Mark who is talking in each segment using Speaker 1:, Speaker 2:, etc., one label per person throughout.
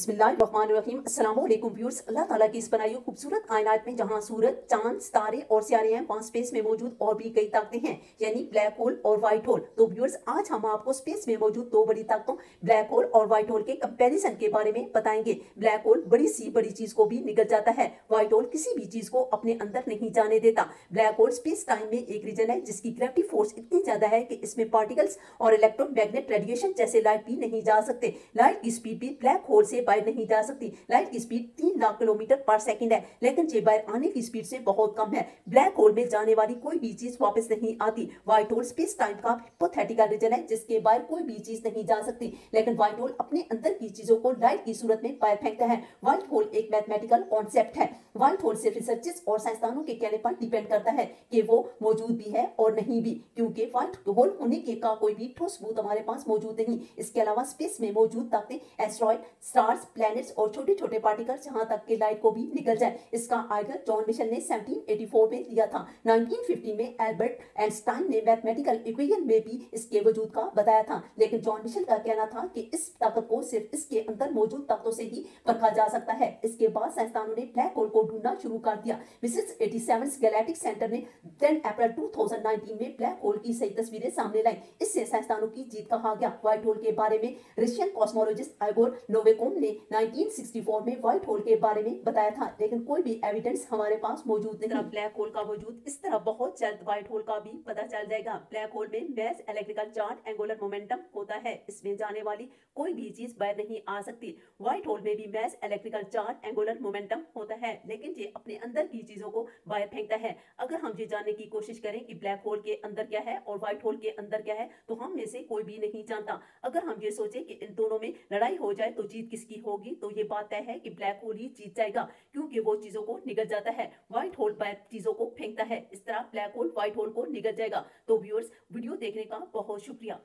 Speaker 1: बिस्मिल्लाहिर्रहमानिर्रहीम। अस्सलाम वालेकुम व्यूअर्स। अल्लाह ताला की इस बनाई हुई खूबसूरत कायनात में जहां सूरज, चांद, सितारे और सियारे हैं, वहां स्पेस में मौजूद और भी कई ताकतें हैं, यानी ब्लैक होल और व्हाइट होल। तो व्यूअर्स, आज हम आपको स्पेस में मौजूद दो बड़ी ताकतों ब्लैक होल और व्हाइट होल के कंपैरिजन के बारे में बताएंगे। ब्लैक होल बड़ी चीज को भी निगल जाता है, व्हाइट होल किसी भी चीज को अपने अंदर नहीं जाने देता। ब्लैक होल स्पेस टाइम में एक रीजन है जिसकी ग्रेविटी फोर्स इतनी ज्यादा है कि इसमें पार्टिकल्स और इलेक्ट्रोमैग्नेट रेडिएशन जैसे लाइट भी नहीं जा सकते। लाइट की स्पीड भी ब्लैक होल से बाहर नहीं जा सकती। लाइट की स्पीड 3 लाख किलोमीटर पर सेकंड है, लेकिन ये बाहर आने की स्पीड से बहुत कम है। ब्लैक होल में जाने वाली कोई भी चीज वापस नहीं आती। व्हाइट होल स्पेस टाइम का हिपोथेटिकल रीजन है जिसके बाहर कोई भी चीज नहीं जा सकती, लेकिन व्हाइट होल अपने अंदर की चीजों को लाइट की सूरत में बाहर फेंकता है। व्हाइट होल एक मैथमेटिकल कॉन्सेप्ट है। व्हाइट होल सिर्फ रिसर्चर्स और साइंसदानों के कहने पर डिपेंड करता है कि वो मौजूद भी है और नहीं भी, क्योंकि व्हाइट होल होने के का कोई भी ठोस सबूत हमारे पास मौजूद नहीं। इसके अलावा स्पेस में मौजूद ताकतें, एस्ट्रॉइड, स्टार्स, प्लैनेट्स और छोटे छोटे पार्टिकल्स जहां तक के लाइट को भी निकल जाए। इसका आइडिया जॉन मिशेल ने 1784 में दिया था। 1950 में एल्बर्ट आइंस्टाइन ने मैथमेटिकल इक्वेशन में भी इसके वजूद का बताया था, लेकिन जॉन मिशेल का कहना था कि इस ताकत को सिर्फ इसके अंदर मौजूद ताकतों से ही परखा जा सकता है। इसके बाद साइंसदानों ने ब्लैक होल को ढूंढना शुरू कर दिया। मिसेस 87 गैलेक्टिक सेंटर ने 10 अप्रैल 2019 में ब्लैक होल की सही तस्वीरें सामने लाई। इससे साइंसदानों की जीत कहा गया। व्हाइट होल के बारे में रशियन कॉस्मोलॉजिस्ट इगोर नोविकोव ने 1964 में व्हाइट होल के बारे में बताया था, लेकिन कोई भी एविडेंस हमारे पास मौजूद नहीं। ब्लैक होल का वजूद इस तरह बहुत जल्द व्हाइट होल का भी पता चल जाएगा। ब्लैक होल में mass electrical charge angular momentum होता है, इसमें जाने वाली कोई भी चीज बाहर नहीं आ सकती। व्हाइट होल में भी mass electrical charge angular momentum होता है, लेकिन ये अपने अंदर की चीजों को बाहर फेंकता है। अगर हम ये जानने की कोशिश करें कि ब्लैक होल के अंदर क्या है और व्हाइट होल के अंदर क्या है, तो हम में से कोई भी नहीं जानता। अगर हम ये सोचे कि इन दोनों में लड़ाई हो जाए तो जीत किसकी होगी, तो ये बात तय है कि ब्लैक होल ही जीत जाएगा, क्योंकि वो चीजों को निगल जाता है। व्हाइट होल बाहर चीजों को फेंकता है, इस तरह ब्लैक होल व्हाइट होल को निगल जाएगा। तो व्यूअर्स, वीडियो देखने का बहुत शुक्रिया।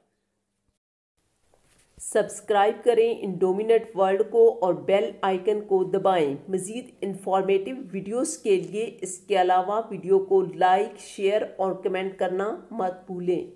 Speaker 2: सब्सक्राइब करें इंडोमिनेट वर्ल्ड को और बेल आइकन को दबाएं मज़ीद इंफॉर्मेटिव वीडियोस के लिए। इसके अलावा वीडियो को लाइक, शेयर और कमेंट करना मत भूलें।